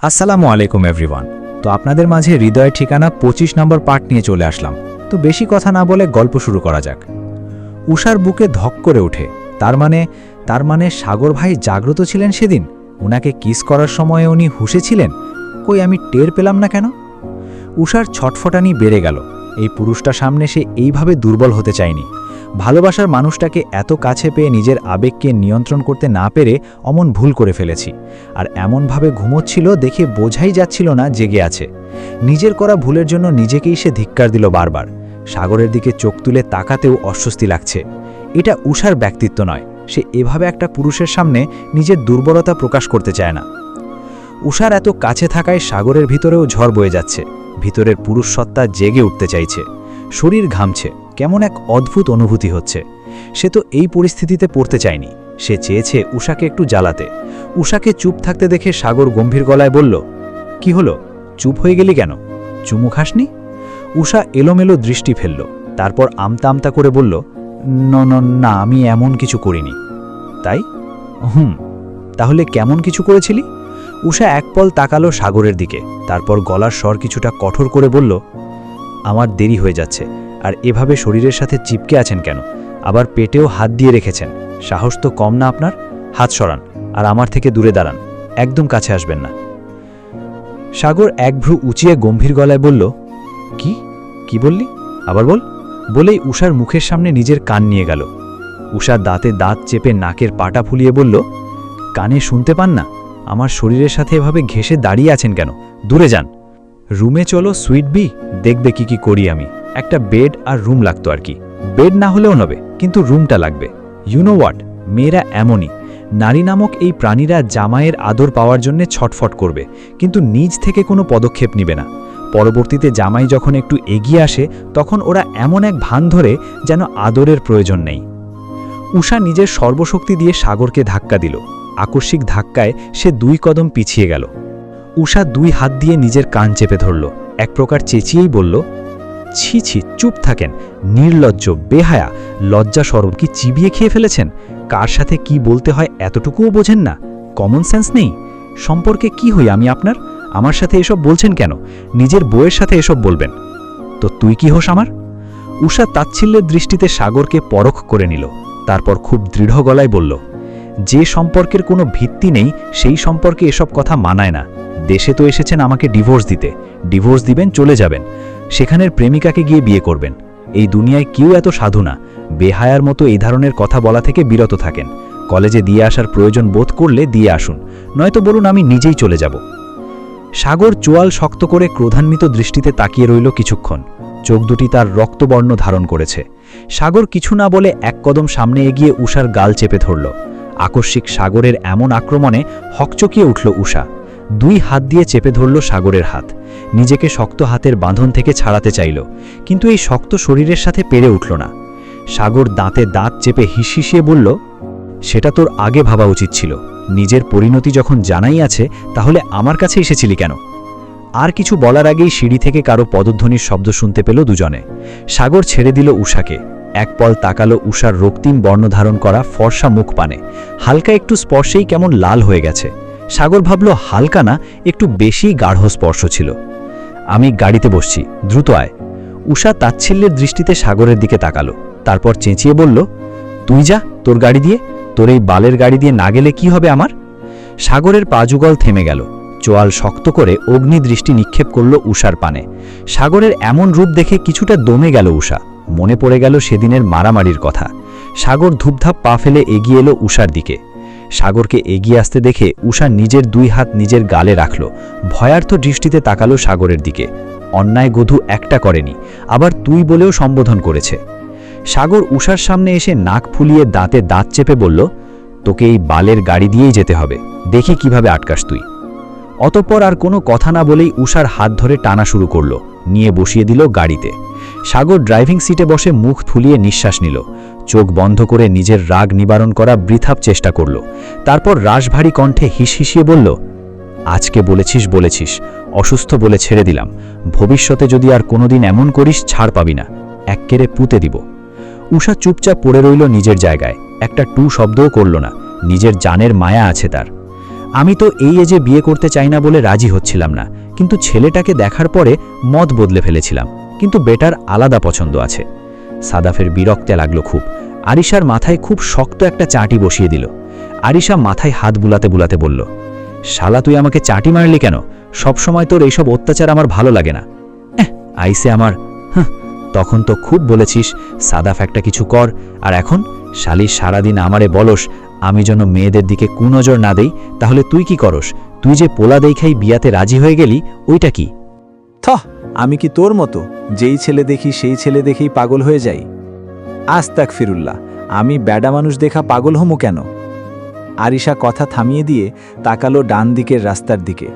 আসসালামু আলাইকুম এভরিওয়ান। তো আপনাদের মাঝে হৃদয়ের ঠিকানা 25 নম্বর পার্ট নিয়ে চলে আসলাম। তো বেশি কথা না বলে গল্প শুরু করা যাক। উষার বুকে ধক করে ওঠে। তার মানে সাগর ভাই জাগ্রত ছিলেন সেদিন। উনাকে কিস করার সময় উনি হুঁশে ছিলেন। কই আমি টের পেলাম না কেন? উষার ছটফটানি বেড়ে গেল। এই পুরুষটা সামনে সে এইভাবে দুর্বল হতে চায়নি। ভালোবাসার মানুষটাকে এত কাছে পেয়ে নিজের আবেগকে নিয়ন্ত্রণ করতে না পেরে অমন ভুল করে ফেলেছি। আর এমনভাবে ঘুমোচ্ছিল দেখে বোঝাই যাচ্ছিল না জেগে আছে। নিজের করা ভুলের জন্য নিজেকেই সে ধিক্কার দিল বারবার। সাগরের দিকে চোখ তুলে তাকাতেও অস্বস্তি লাগছে। এটা উষার ব্যক্তিত্ব নয়। সে এভাবে একটা পুরুষের সামনে নিজের দুর্বলতা প্রকাশ করতে চায় না। উষার এত কাছে থাকায় সাগরের ভিতরেও ঝড় বয়ে যাচ্ছে। ভিতরের পুরুষ সত্তা জেগে উঠতে চাইছে। শরীর ঘামছে, কেমন এক অদ্ভুত অনুভূতি হচ্ছে। সে তো এই পরিস্থিতিতে পড়তে চায়নি। সে চেয়েছে উষাকে একটু জ্বালাতে। উষাকে চুপ থাকতে দেখে সাগর গম্ভীর গলায় বলল, কি হলো, চুপ হয়ে গেলি কেন? চুমু খাসনি? উষা এলোমেলো দৃষ্টি ফেলল। তারপর আমতা আমতা করে বলল, না আমি এমন কিছু করিনি। তাই? তাহলে কেমন কিছু করেছিলি? উষা এক পল তাকালো সাগরের দিকে, তারপর গলার স্বর কিছুটা কঠোর করে বলল, আমার দেরি হয়ে যাচ্ছে। আর এভাবে শরীরের সাথে চিপকে আছেন কেন? আবার পেটেও হাত দিয়ে রেখেছেন। সাহস তো কম না আপনার? হাত সরান আর আমার থেকে দূরে দাঁড়ান, একদম কাছে আসবেন না। সাগর এক ভ্রু উঁচিয়ে গম্ভীর গলায় বলল, কি বললি? আবার বল। বলেই উষার মুখের সামনে নিজের কান নিয়ে গেল। উষা দাঁতে দাঁত চেপে নাকের পাটা ফুলিয়ে বলল, কানে শুনতে পান না? আমার শরীরের সাথে এভাবে ঘেঁষে দাঁড়িয়ে আছেন কেন? দূরে যান। রুমে চলো সুইট বি, দেখবে কি করি আমি। একটা বেড আর রুম লাগতো আর কি। বেড না হলেও নবে, কিন্তু রুমটা লাগবে। ইউনো হোয়াট, মেয়েরা এমনই। নারী নামক এই প্রাণীরা জামাইয়ের আদর পাওয়ার জন্য ছটফট করবে, কিন্তু নিজ থেকে কোনো পদক্ষেপ নিবে না। পরবর্তীতে জামাই যখন একটু এগিয়ে আসে তখন ওরা এমন এক ভান ধরে যেন আদরের প্রয়োজন নেই। উষা নিজের সর্বশক্তি দিয়ে সাগরকে ধাক্কা দিল। আকস্মিক ধাক্কায় সে 2 কদম পিছিয়ে গেল। উষা 2 হাত দিয়ে নিজের কান চেপে ধরল। এক প্রকার চেঁচিয়েই বলল, ছি, চুপ থাকেন, নির্লজ্জ, বেহায়া, লজ্জা শরম কি চিবিয়ে খেয়ে ফেলেছেন? কার সাথে কি বলতে হয় এতটুকুও বোঝেন না? কমন সেন্স নেই? সম্পর্কে কি হই আমি আপনার? আমার সাথে এসব বলছেন কেন? নিজের বউয়ের সাথে এসব বলবেন তো তুই কি হোস আমার? উষা তাচ্ছিল্যের দৃষ্টিতে সাগরকে পরখ করে নিল। তারপর খুব দৃঢ় গলায় বলল, যে সম্পর্কের কোনো ভিত্তি নেই সেই সম্পর্কে এসব কথা মানায় না। দেশে তো এসেছেন আমাকে ডিভোর্স দিতে। ডিভোর্স দিবেন, চলে যাবেন, সেখানের প্রেমিকাকে গিয়ে বিয়ে করবেন। এই দুনিয়ায় কেউ এত সাধু না। বেহায়ার মতো এই ধরনের কথা বলা থেকে বিরত থাকেন। কলেজে দিয়ে আসার প্রয়োজন বোধ করলে দিয়ে আসুন, নয়তো বলুন আমি নিজেই চলে যাব। সাগর চোয়াল শক্ত করে ক্রোধান্বিত দৃষ্টিতে তাকিয়ে রইল কিছুক্ষণ। চোখ দুটি তার রক্তবর্ণ ধারণ করেছে। সাগর কিছু না বলে 1 কদম সামনে এগিয়ে উষার গাল চেপে ধরল। আকস্মিক সাগরের এমন আক্রমণে হকচকিয়ে উঠল উষা। 2 হাত দিয়ে চেপে ধরল সাগরের হাত। নিজেকে শক্ত হাতের বাঁধন থেকে ছাড়াতে চাইল, কিন্তু এই শক্ত শরীরের সাথে পেরে উঠল না। সাগর দাঁতে দাঁত চেপে হিসহিসিয়ে বলল, সেটা তোর আগে ভাবা উচিত ছিল। নিজের পরিণতি যখন জানাই আছে তাহলে আমার কাছে এসেছিলি কেন? আর কিছু বলার আগেই সিঁড়ি থেকে কারো পদধ্বনির শব্দ শুনতে পেল দুজনে। সাগর ছেড়ে দিল উষাকে। এক পল তাকালো উষার রক্তিম বর্ণধারণ করা ফর্সা মুখ পানে। হালকা একটু স্পর্শেই কেমন লাল হয়ে গেছে। সাগর ভাবল হালকা না, একটু বেশি গাঢ় স্পর্শ ছিল। আমি গাড়িতে বসছি, দ্রুত আয়। উষা তাচ্ছিল্যের দৃষ্টিতে সাগরের দিকে তাকালো, তারপর চেঁচিয়ে বলল, তুই যা তোর গাড়ি দিয়ে। তোর এই বালের গাড়ি দিয়ে না গেলে কি হবে আমার? সাগরের পাযুগল থেমে গেল। চোয়াল শক্ত করে অগ্নি দৃষ্টি নিক্ষেপ করল উষার পানে। সাগরের এমন রূপ দেখে কিছুটা দমে গেল উষা। মনে পড়ে গেল সেদিনের মারামারির কথা। সাগর ধূপধাপ পা ফেলে এগিয়ে এলো উষার দিকে। সাগরকে এগিয়ে আসতে দেখে উষা নিজের 2 হাত নিজের গালে রাখল। ভয়ার্থ দৃষ্টিতে তাকালো সাগরের দিকে। অন্যায় গধু একটা করেনি, আবার তুই বলেও সম্বোধন করেছে। সাগর উষার সামনে এসে নাক ফুলিয়ে দাঁতে দাঁত চেপে বলল, তোকে এই বালের গাড়ি দিয়েই যেতে হবে, দেখি কিভাবে আটকাস তুই। অতঃপর আর কোনো কথা না বলেই উষার হাত ধরে টানা শুরু করল, নিয়ে বসিয়ে দিল গাড়িতে। সাগর ড্রাইভিং সিটে বসে মুখ ফুলিয়ে নিঃশ্বাস নিল। চোখ বন্ধ করে নিজের রাগ নিবারণ করা বৃথাপ চেষ্টা করল। তারপর রাশভারী কণ্ঠে হিসহিসিয়ে বলল, আজকে বলেছিস, অসুস্থ বলে ছেড়ে দিলাম। ভবিষ্যতে যদি আর কোনোদিন এমন করিস ছাড় পাবি না, এক্কেরে পুঁতে দিব। উষা চুপচাপ পড়ে রইল নিজের জায়গায়, একটা টু শব্দও করল না। নিজের জানের মায়া আছে তার। আমি তো এই এজে বিয়ে করতে চাই না বলে রাজি হচ্ছিলাম না, কিন্তু ছেলেটাকে দেখার পরে মত বদলে ফেলেছিলাম, কিন্তু বেটার আলাদা পছন্দ আছে। সাদাফের বিরক্তে লাগলো খুব। আরিশার মাথায় খুব শক্ত একটা চাটি বসিয়ে দিল। আরিশা মাথায় হাত বুলাতে বুলাতে বলল, শালা তুই আমাকে চাটি মারলি কেন? সবসময় তোর এইসব অত্যাচার আমার ভালো লাগে না। আইসে আমার তখন তো খুব বলেছিস সাদাফ একটা কিছু কর, আর এখন শালি সারাদিন আমারে বলস আমি যেন মেয়েদের দিকে কুনজর না দেই। তাহলে তুই কি করস? তুই যে পোলা দেখাই বিয়াতে রাজি হয়ে গেলি, ওইটা কি? আমি কি তোর মতো যেই ছেলে দেখি সেই ছেলে দেখেই পাগল হয়ে যাই? আস্তাগফিরুল্লাহ, আমি ব্যাডা মানুষ দেখা পাগল হমু কেন? আরিশা কথা থামিয়ে দিয়ে তাকালো ডান দিকের রাস্তার দিকে।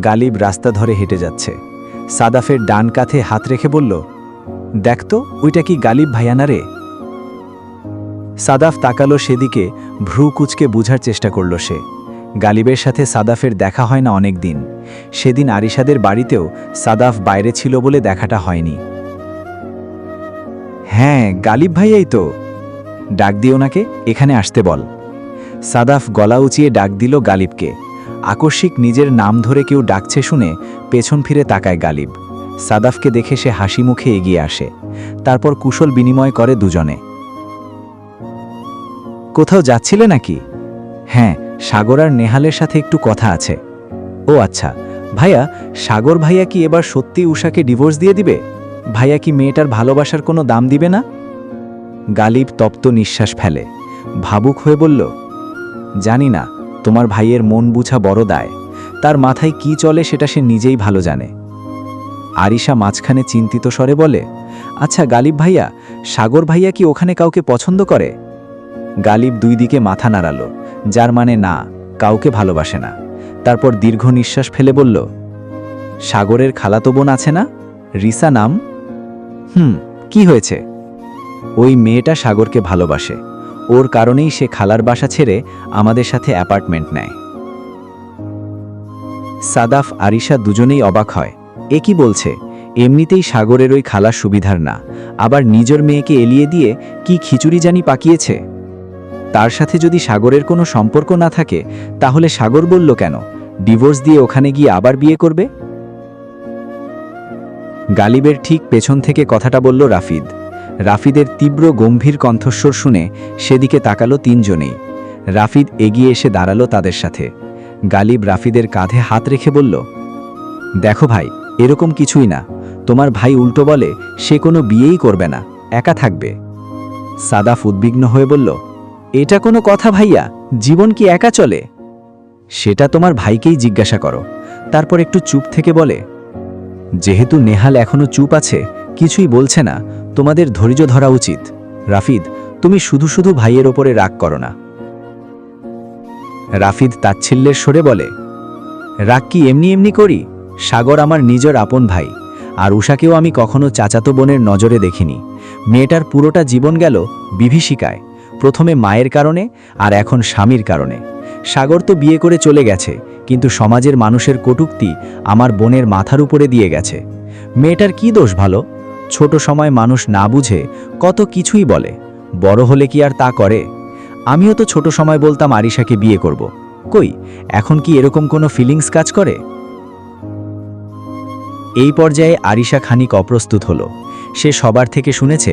গালিব রাস্তা ধরে হেঁটে যাচ্ছে। সাদাফের ডান কাঁধে হাত রেখে বলল, দেখ তো ওইটা কি গালিব ভাইয়া না রে? সাদাফ তাকালো সেদিকে, ভ্রু কুচকে বুঝার চেষ্টা করল সে। গালিবের সাথে সাদাফের দেখা হয় না অনেক দিন। সেদিন আরিশাদের বাড়িতেও সাদাফ বাইরে ছিল বলে দেখাটা হয়নি। হ্যাঁ, গালিব ভাইয়াই তো। ডাক দিও নাকে, এখানে আসতে বল। সাদাফ গলা উঁচিয়ে ডাক দিল গালিবকে। আকস্মিক নিজের নাম ধরে কেউ ডাকছে শুনে পেছন ফিরে তাকায় গালিব। সাদাফকে দেখে সে হাসি মুখে এগিয়ে আসে। তারপর কুশল বিনিময় করে দুজনে। কোথাও যাচ্ছিলে নাকি? হ্যাঁ, সাগর আর নেহালের সাথে একটু কথা আছে। ও আচ্ছা, ভাইয়া, সাগর ভাইয়া কি এবার সত্যি উষাকে ডিভোর্স দিয়ে দিবে? ভাইয়া কি মেয়েটার ভালোবাসার কোনো দাম দিবে না? গালিব তপ্ত নিঃশ্বাস ফেলে, ভাবুক হয়ে বলল, জানি না, তোমার ভাইয়ের মন বুঝা বড় দায়। তার মাথায় কি চলে সেটা সে নিজেই ভালো জানে। আরিশা মাঝখানে চিন্তিত স্বরে বলে, আচ্ছা গালিব ভাইয়া, সাগর ভাইয়া কি ওখানে কাউকে পছন্দ করে? গালিব দুই দিকে মাথা নাড়ালো, যার মানে না, কাউকে ভালোবাসে না। তারপর দীর্ঘ নিঃশ্বাস ফেলে বলল, সাগরের খালাতো বোন আছে না, রিসা নাম? কি হয়েছে? ওই মেয়েটা সাগরকে ভালোবাসে। ওর কারণেই সে খালার বাসা ছেড়ে আমাদের সাথে অ্যাপার্টমেন্ট নেয়। সাদাফ আরিশা দুজনেই অবাক হয়। এ কি বলছে? এমনিতেই সাগরের ওই খালার সুবিধার না, আবার নিজের মেয়েকে এলিয়ে দিয়ে কি খিচুড়ি জানি পাকিয়েছে। তার সাথে যদি সাগরের কোনো সম্পর্ক না থাকে, তাহলে সাগর বলল কেন ডিভোর্স দিয়ে ওখানে গিয়ে আবার বিয়ে করবে? গালিবের ঠিক পেছন থেকে কথাটা বলল রাফিদ। রাফিদের তীব্র গম্ভীর কণ্ঠস্বর শুনে সেদিকে তাকালো তিনজনেই। রাফিদ এগিয়ে এসে দাঁড়ালো তাদের সাথে। গালিব রাফিদের কাঁধে হাত রেখে বলল, দেখো ভাই, এরকম কিছুই না। তোমার ভাই উল্টো বলে সে কোনো বিয়েই করবে না, একা থাকবে। সাদাফ উদ্বিগ্ন হয়ে বলল, এটা কোনো কথা ভাইয়া? জীবন কি একা চলে? সেটা তোমার ভাইকেই জিজ্ঞাসা করো। তারপর একটু চুপ থেকে বলে, যেহেতু নেহাল এখনো চুপ আছে, কিছুই বলছে না, তোমাদের ধৈর্য ধরা উচিত। রাফিদ, তুমি শুধু শুধু ভাইয়ের ওপরে রাগ করো না। রাফিদ তাচ্ছিল্যের স্বরে বলে, রাগ কি এমনি এমনি করি? সাগর আমার নিজের আপন ভাই, আর উষাকেও আমি কখনো চাচাতো বোনের নজরে দেখিনি। মেয়েটার পুরোটা জীবন গেল বিভীষিকায়, প্রথমে মায়ের কারণে আর এখন স্বামীর কারণে। সাগর তো বিয়ে করে চলে গেছে, কিন্তু সমাজের মানুষের কটূক্তি আমার বোনের মাথার উপরে দিয়ে গেছে। মেয়েটার কি দোষ ভালো? ছোট সময় মানুষ না বুঝে কত কিছুই বলে, বড় হলে কি আর তা করে? আমিও তো ছোট সময় বলতাম আরিশাকে বিয়ে করব। কই, এখন কি এরকম কোনো ফিলিংস কাজ করে? এই পর্যায়ে আরিশা খানিক অপ্রস্তুত হলো। সে সবার থেকে শুনেছে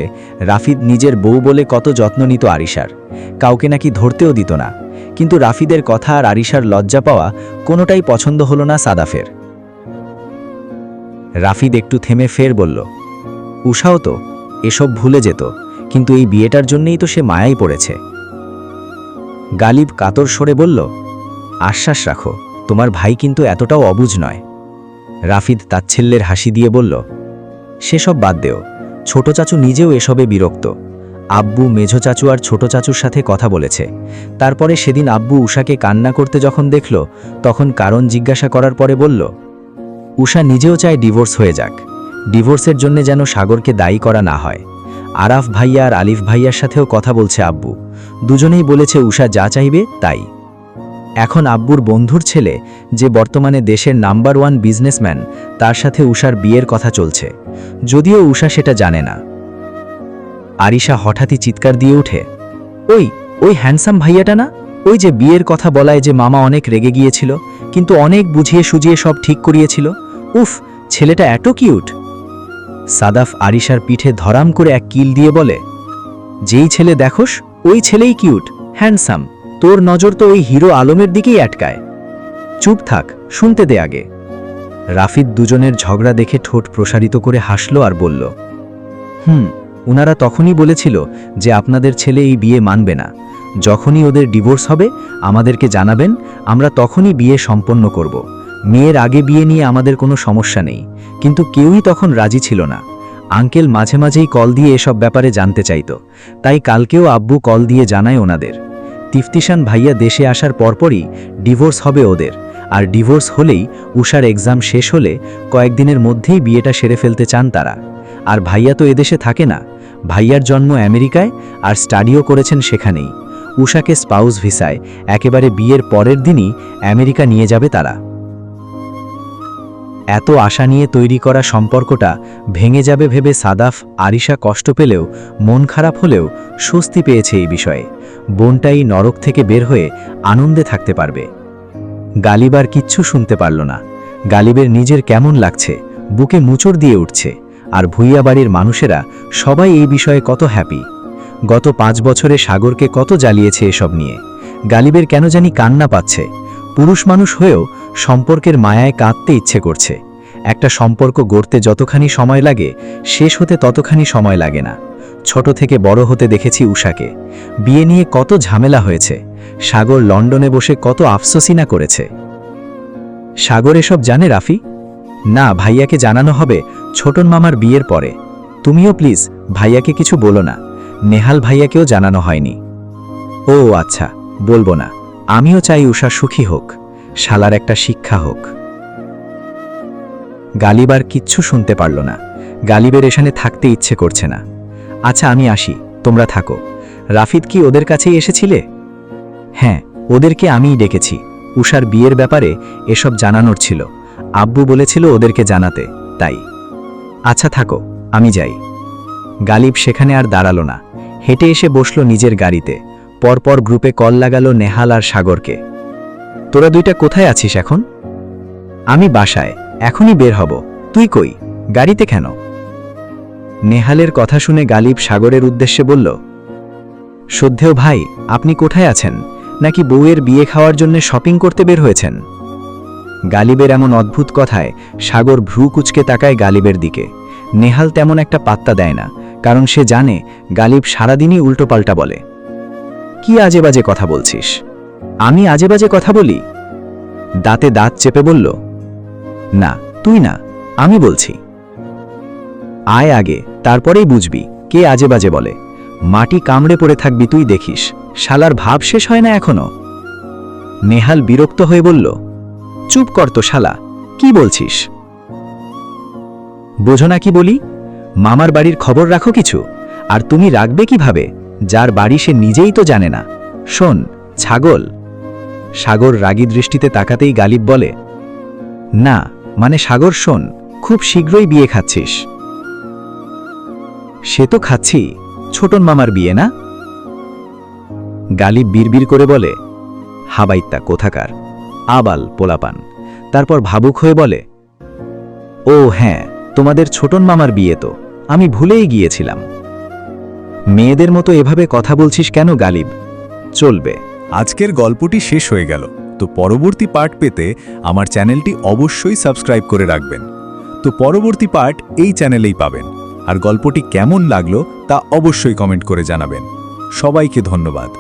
রাফিদ নিজের বউ বলে কত যত্ন নিত আরিশার, কাউকে নাকি ধরতেও দিত না। কিন্তু রাফিদের কথা আর আরিশার লজ্জা পাওয়া কোনোটাই পছন্দ হলো না সাদাফের। রাফিদ একটু থেমে ফের বলল, উষাও তো এসব ভুলে যেত, কিন্তু এই বিয়েটার জন্যই তো সে মায়াই পড়েছে। গালিব কাতর স্বরে বলল, আশ্বাস রাখো, তোমার ভাই কিন্তু এতটাও অবুঝ নয়। রাফিদ তাচ্ছিল্যের হাসি দিয়ে বলল, সেসব বাদ দেও, ছোট চাচু নিজেও এসবে বিরক্ত। আব্বু মেঝো চাচু আর ছোট চাচুর সাথে কথা বলেছে। তারপরে সেদিন আব্বু উষাকে কান্না করতে যখন দেখল, তখন কারণ জিজ্ঞাসা করার পরে বলল, উষা নিজেও চায় ডিভোর্স হয়ে যাক, ডিভোর্সের জন্য যেন সাগরকে দায়ী করা না হয়। আরাফ ভাইয়া আর আলিফ ভাইয়ার সাথেও কথা বলছে আব্বু, দুজনেই বলেছে উষা যা চাইবে তাই। এখন আব্বুর বন্ধুর ছেলে, যে বর্তমানে দেশের নাম্বার 1 বিজনেসম্যান, তার সাথে উষার বিয়ের কথা চলছে, যদিও উষা সেটা জানে না। আরিশা হঠাৎই চিৎকার দিয়ে ওঠে, ওই ওই হ্যান্ডসাম ভাইয়াটা না? ওই যে বিয়ের কথা বলায় যে মামা অনেক রেগে গিয়েছিল, কিন্তু অনেক বুঝিয়ে সুজিয়ে সব ঠিক করিয়েছিল। উফ, ছেলেটা এত কিউট। সাদাফ আরিশার পিঠে ধরাম করে এক কিল দিয়ে বলে, যেই ছেলে দেখোস ওই ছেলেই কিউট, হ্যান্ডসাম। তোর নজর তো ওই হিরো আলমের দিকেই আটকায়। চুপ থাক, শুনতে দে আগে। রাফিদ দুজনের ঝগড়া দেখে ঠোঁট প্রসারিত করে হাসল আর বলল, উনারা তখনই বলেছিল যে আপনাদের ছেলে এই বিয়ে মানবে না। যখনই ওদের ডিভোর্স হবে আমাদেরকে জানাবেন, আমরা তখনই বিয়ে সম্পন্ন করব। মেয়ের আগে বিয়ে নিয়ে আমাদের কোনো সমস্যা নেই, কিন্তু কেউই তখন রাজি ছিল না। আঙ্কেল মাঝে মাঝেই কল দিয়ে এসব ব্যাপারে জানতে চাইত, তাই কালকেও আব্বু কল দিয়ে জানায় ওনাদের। তিফতিশান ভাইয়া দেশে আসার পরপরই ডিভোর্স হবে ওদের, আর ডিভোর্স হলেই উষার এক্সাম শেষ হলে কয়েকদিনের মধ্যেই বিয়েটা সেরে ফেলতে চান তারা। আর ভাইয়া তো এদেশে থাকে না, ভাইয়ার জন্ম আমেরিকায় আর স্টাডিও করেছেন সেখানেই। উষাকে স্পাউস ভিসায় একেবারে বিয়ের পরের দিনই আমেরিকা নিয়ে যাবে তারা। এত আশা নিয়ে তৈরি করা সম্পর্কটা ভেঙে যাবে ভেবে সাদাফ আরিশা কষ্ট পেলেও, মন খারাপ হলেও স্বস্তি পেয়েছে এই বিষয়ে। বোনটাই নরক থেকে বের হয়ে আনন্দে থাকতে পারবে। গালিব আর কিচ্ছু শুনতে পারল না। গালিবের নিজের কেমন লাগছে, বুকে মুচড় দিয়ে উঠছে। আর ভুইয়া বাড়ির মানুষেরা সবাই এই বিষয়ে কত হ্যাপি। গত 5 বছরে সাগরকে কত জ্বালিয়েছে এসব নিয়ে। গালিবের কেন জানি কান্না পাচ্ছে। পুরুষ মানুষ হয়েও সম্পর্কের মায়ায় কাঁদতে ইচ্ছে করছে। একটা সম্পর্ক গড়তে যতখানি সময় লাগে, শেষ হতে ততখানি সময় লাগে না। ছোট থেকে বড় হতে দেখেছি উষাকে। বিয়ে নিয়ে কত ঝামেলা হয়েছে। সাগর লন্ডনে বসে কত আফসোসই না করেছে। সাগর এসব জানে রাফি? না, ভাইয়াকে জানানো হবে ছোটন মামার বিয়ের পরে। তুমিও প্লিজ ভাইয়াকে কিছু বলো না। নেহাল ভাইয়াকেও জানানো হয়নি। ও আচ্ছা, বলবো না। আমিও চাই উষা সুখী হোক, শালার একটা শিক্ষা হোক। গালিব আর কিচ্ছু শুনতে পারল না। গালিবের এখানে থাকতে ইচ্ছে করছে না। আচ্ছা আমি আসি, তোমরা থাকো। রাফিদ কি ওদের কাছেই এসেছিলে? হ্যাঁ, ওদেরকে আমিই ডেকেছি। উষার বিয়ের ব্যাপারে এসব জানানোর ছিল। আব্বু বলেছিল ওদেরকে জানাতে, তাই। আচ্ছা থাকো, আমি যাই। গালিব সেখানে আর দাঁড়ালো না, হেঁটে এসে বসল নিজের গাড়িতে। পরপর গ্রুপে কল লাগালো নেহাল আর সাগরকে। তোরা দুইটা কোথায় আছিস এখন? আমি বাসায়, এখনই বের হব। তুই কই? গাড়িতে কেন? নেহালের কথা শুনে গালিব সাগরের উদ্দেশ্যে বলল, শ্রদ্ধেয় ভাই, আপনি কোথায় আছেন? নাকি বউয়ের বিয়ে খাওয়ার জন্য শপিং করতে বের হয়েছেন? গালিবের এমন অদ্ভুত কথায় সাগর ভ্রু কুচকে তাকায় গালিবের দিকে। নেহাল তেমন একটা পাত্তা দেয় না, কারণ সে জানে গালিব সারাদিনই উল্টোপাল্টা বলে। কি আজে বাজে কথা বলছিস? আমি আজে বাজে কথা বলি? দাঁতে দাঁত চেপে বলল, না তুই না, আমি বলছি। আয় আগে, তারপরেই বুঝবি কে আজে বাজে বলে। মাটি কামড়ে পড়ে থাকবি তুই, দেখিস। শালার ভাব শেষ হয় না এখনো। নেহাল বিরক্ত হয়ে বলল, চুপ কর তো শালা, কি বলছিস? বোঝো না কি বলি? মামার বাড়ির খবর রাখো কিছু, আর তুমি রাখবে কিভাবে যার বাড়ি সে নিজেই তো জানে না? শোন ছাগল। সাগর রাগী দৃষ্টিতে তাকাতেই গালিব বলে, না মানে সাগর শোন, খুব শীঘ্রই বিয়ে খাচ্ছিস। সে তো খাচ্ছি, ছোটন মামার বিয়ে না? গালিব বিড়বিড় করে বলে, হাবাইত্তা কোথাকার, আবাল পোলাপান। তারপর ভাবুক হয়ে বলে, ও হ্যাঁ, তোমাদের ছোটন মামার বিয়ে তো আমি ভুলেই গিয়েছিলাম। মেয়েদের মতো এভাবে কথা বলছিস কেন গালিব? চলবে। আজকের গল্পটি শেষ হয়ে গেল। তো পরবর্তী পার্ট পেতে আমার চ্যানেলটি অবশ্যই সাবস্ক্রাইব করে রাখবেন। তো পরবর্তী পার্ট এই চ্যানেলেই পাবেন। আর গল্পটি কেমন লাগলো তা অবশ্যই কমেন্ট করে জানাবেন। সবাইকে ধন্যবাদ।